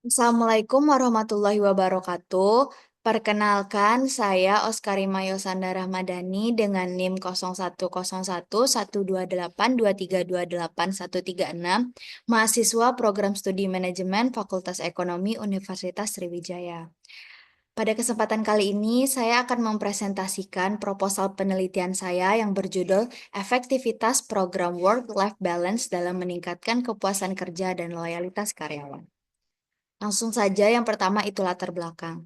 Assalamualaikum warahmatullahi wabarakatuh. Perkenalkan, saya Oskarima Yosanda Rahmadani dengan NIM 0101128232381366, mahasiswa Program Studi Manajemen Fakultas Ekonomi Universitas Sriwijaya. Pada kesempatan kali ini, saya akan mempresentasikan proposal penelitian saya yang berjudul Efektivitas Program Work-Life Balance dalam Meningkatkan Kepuasan Kerja dan Loyalitas Karyawan. Langsung saja yang pertama itu latar belakang.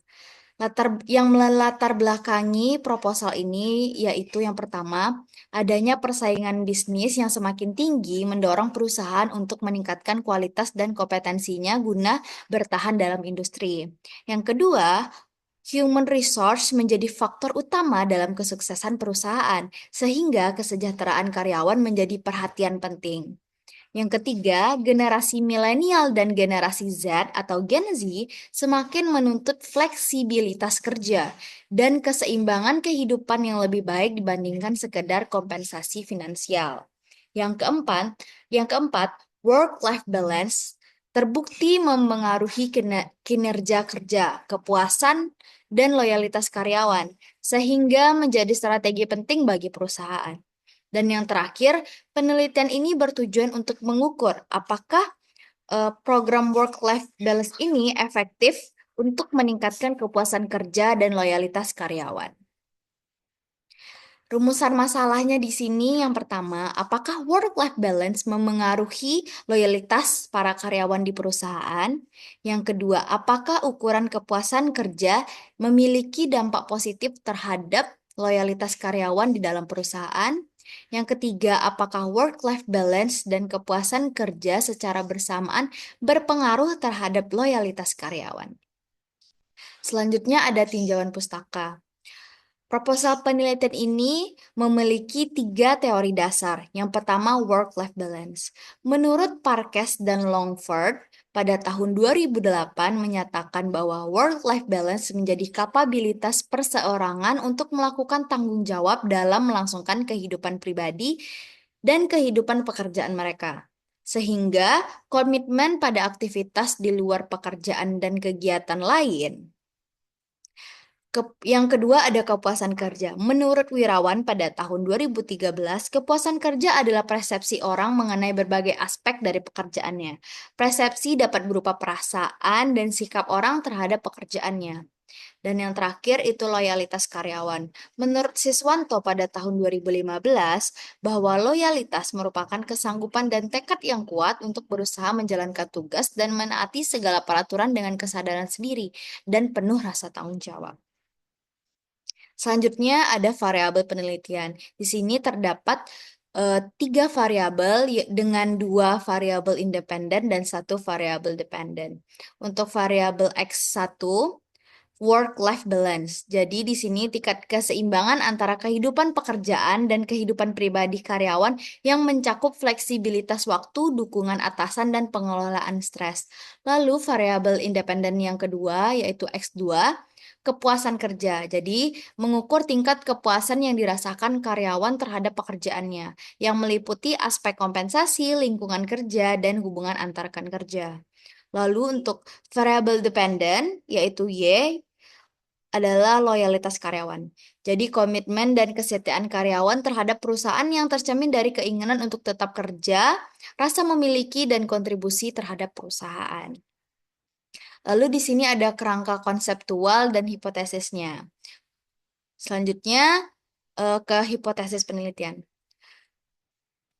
Yang melatar belakangi proposal ini yaitu yang pertama, adanya persaingan bisnis yang semakin tinggi mendorong perusahaan untuk meningkatkan kualitas dan kompetensinya guna bertahan dalam industri. Yang kedua, human resource menjadi faktor utama dalam kesuksesan perusahaan, sehingga kesejahteraan karyawan menjadi perhatian penting. Yang ketiga, generasi milenial dan generasi Z atau Gen Z semakin menuntut fleksibilitas kerja dan keseimbangan kehidupan yang lebih baik dibandingkan sekedar kompensasi finansial. Yang keempat, work-life balance terbukti memengaruhi kinerja kerja, kepuasan, dan loyalitas karyawan, sehingga menjadi strategi penting bagi perusahaan. Dan yang terakhir, penelitian ini bertujuan untuk mengukur apakah program work-life balance ini efektif untuk meningkatkan kepuasan kerja dan loyalitas karyawan. Rumusan masalahnya di sini yang pertama, apakah work-life balance memengaruhi loyalitas para karyawan di perusahaan? Yang kedua, apakah ukuran kepuasan kerja memiliki dampak positif terhadap loyalitas karyawan di dalam perusahaan? Yang ketiga, apakah work-life balance dan kepuasan kerja secara bersamaan berpengaruh terhadap loyalitas karyawan? Selanjutnya ada tinjauan pustaka. Proposal penelitian ini memiliki 3 teori dasar. Yang pertama, work-life balance. Menurut Parkes dan Longford, pada tahun 2008 menyatakan bahwa work-life balance menjadi kapabilitas perseorangan untuk melakukan tanggung jawab dalam melangsungkan kehidupan pribadi dan kehidupan pekerjaan mereka. Sehingga komitmen pada aktivitas di luar pekerjaan dan kegiatan lain. Yang kedua ada kepuasan kerja. Menurut Wirawan pada tahun 2013, kepuasan kerja adalah persepsi orang mengenai berbagai aspek dari pekerjaannya. Persepsi dapat berupa perasaan dan sikap orang terhadap pekerjaannya. Dan yang terakhir itu loyalitas karyawan. Menurut Siswanto pada tahun 2015, bahwa loyalitas merupakan kesanggupan dan tekad yang kuat untuk berusaha menjalankan tugas dan menaati segala peraturan dengan kesadaran sendiri dan penuh rasa tanggung jawab. Selanjutnya ada variabel penelitian. Di sini terdapat 3 variabel dengan 2 variabel independen dan 1 variabel dependen. Untuk variabel X1, work-life balance. Jadi di sini tingkat keseimbangan antara kehidupan pekerjaan dan kehidupan pribadi karyawan yang mencakup fleksibilitas waktu, dukungan atasan, dan pengelolaan stres. Lalu variabel independen yang kedua yaitu X2, kepuasan kerja. Jadi mengukur tingkat kepuasan yang dirasakan karyawan terhadap pekerjaannya, yang meliputi aspek kompensasi, lingkungan kerja, dan hubungan antar rekan kerja. Lalu untuk variabel dependen, yaitu Y, adalah loyalitas karyawan. Jadi komitmen dan kesetiaan karyawan terhadap perusahaan yang tercermin dari keinginan untuk tetap kerja, rasa memiliki, dan kontribusi terhadap perusahaan. Lalu di sini ada kerangka konseptual dan hipotesisnya. Selanjutnya ke hipotesis penelitian.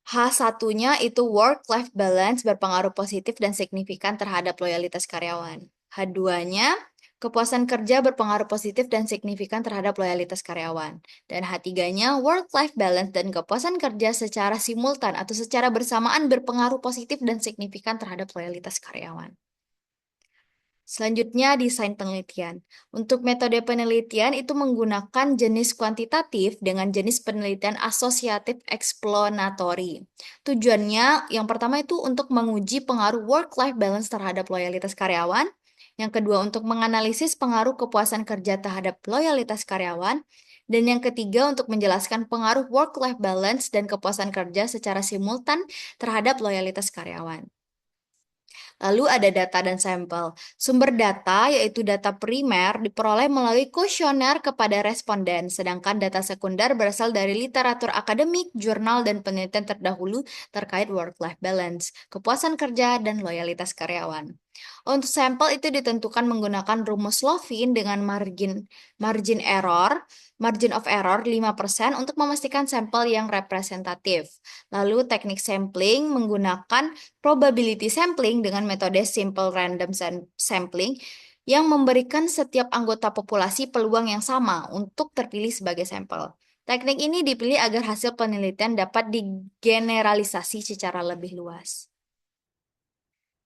H1-nya itu work-life balance berpengaruh positif dan signifikan terhadap loyalitas karyawan. H2-nya kepuasan kerja berpengaruh positif dan signifikan terhadap loyalitas karyawan. Dan H3-nya work-life balance dan kepuasan kerja secara simultan atau secara bersamaan berpengaruh positif dan signifikan terhadap loyalitas karyawan. Selanjutnya, desain penelitian. Untuk metode penelitian itu menggunakan jenis kuantitatif dengan jenis penelitian asosiatif explanatory. Tujuannya yang pertama itu untuk menguji pengaruh work-life balance terhadap loyalitas karyawan. Yang kedua untuk menganalisis pengaruh kepuasan kerja terhadap loyalitas karyawan. Dan yang ketiga untuk menjelaskan pengaruh work-life balance dan kepuasan kerja secara simultan terhadap loyalitas karyawan. Lalu ada data dan sampel. Sumber data, yaitu data primer, diperoleh melalui kuesioner kepada responden, sedangkan data sekunder berasal dari literatur akademik, jurnal, dan penelitian terdahulu terkait work-life balance, kepuasan kerja, dan loyalitas karyawan. Untuk sampel itu ditentukan menggunakan rumus Lovin dengan margin of error 5% untuk memastikan sampel yang representatif. Lalu teknik sampling menggunakan probability sampling dengan metode simple random sampling yang memberikan setiap anggota populasi peluang yang sama untuk terpilih sebagai sampel. Teknik ini dipilih agar hasil penelitian dapat digeneralisasi secara lebih luas.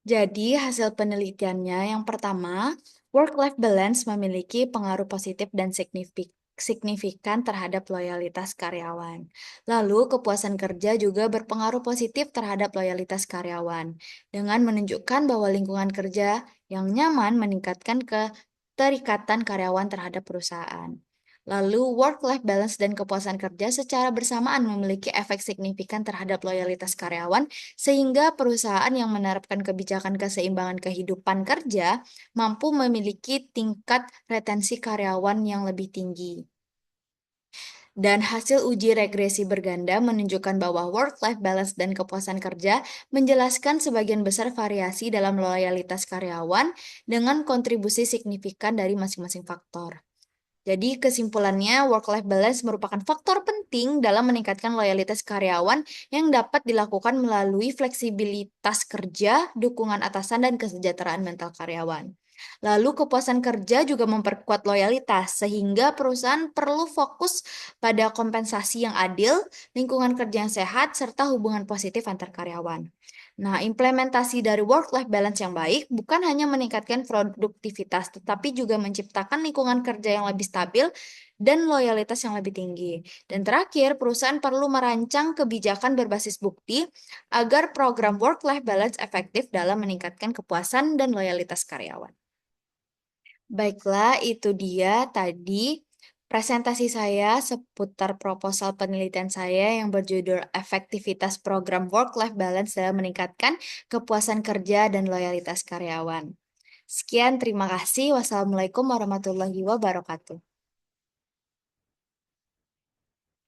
Jadi, hasil penelitiannya yang pertama, work-life balance memiliki pengaruh positif dan signifikan terhadap loyalitas karyawan. Lalu, kepuasan kerja juga berpengaruh positif terhadap loyalitas karyawan, dengan menunjukkan bahwa lingkungan kerja yang nyaman meningkatkan keterikatan karyawan terhadap perusahaan. Lalu, work-life balance dan kepuasan kerja secara bersamaan memiliki efek signifikan terhadap loyalitas karyawan sehingga perusahaan yang menerapkan kebijakan keseimbangan kehidupan kerja mampu memiliki tingkat retensi karyawan yang lebih tinggi. Dan hasil uji regresi berganda menunjukkan bahwa work-life balance dan kepuasan kerja menjelaskan sebagian besar variasi dalam loyalitas karyawan dengan kontribusi signifikan dari masing-masing faktor. Jadi kesimpulannya, work-life balance merupakan faktor penting dalam meningkatkan loyalitas karyawan yang dapat dilakukan melalui fleksibilitas kerja, dukungan atasan, dan kesejahteraan mental karyawan. Lalu kepuasan kerja juga memperkuat loyalitas, sehingga perusahaan perlu fokus pada kompensasi yang adil, lingkungan kerja yang sehat, serta hubungan positif antar karyawan. Nah, implementasi dari work-life balance yang baik bukan hanya meningkatkan produktivitas, tetapi juga menciptakan lingkungan kerja yang lebih stabil dan loyalitas yang lebih tinggi. Dan terakhir, perusahaan perlu merancang kebijakan berbasis bukti agar program work-life balance efektif dalam meningkatkan kepuasan dan loyalitas karyawan. Baiklah, itu dia tadi presentasi saya seputar proposal penelitian saya yang berjudul Efektivitas Program Work-Life Balance dalam Meningkatkan Kepuasan Kerja dan Loyalitas Karyawan. Sekian, terima kasih. Wassalamualaikum warahmatullahi wabarakatuh.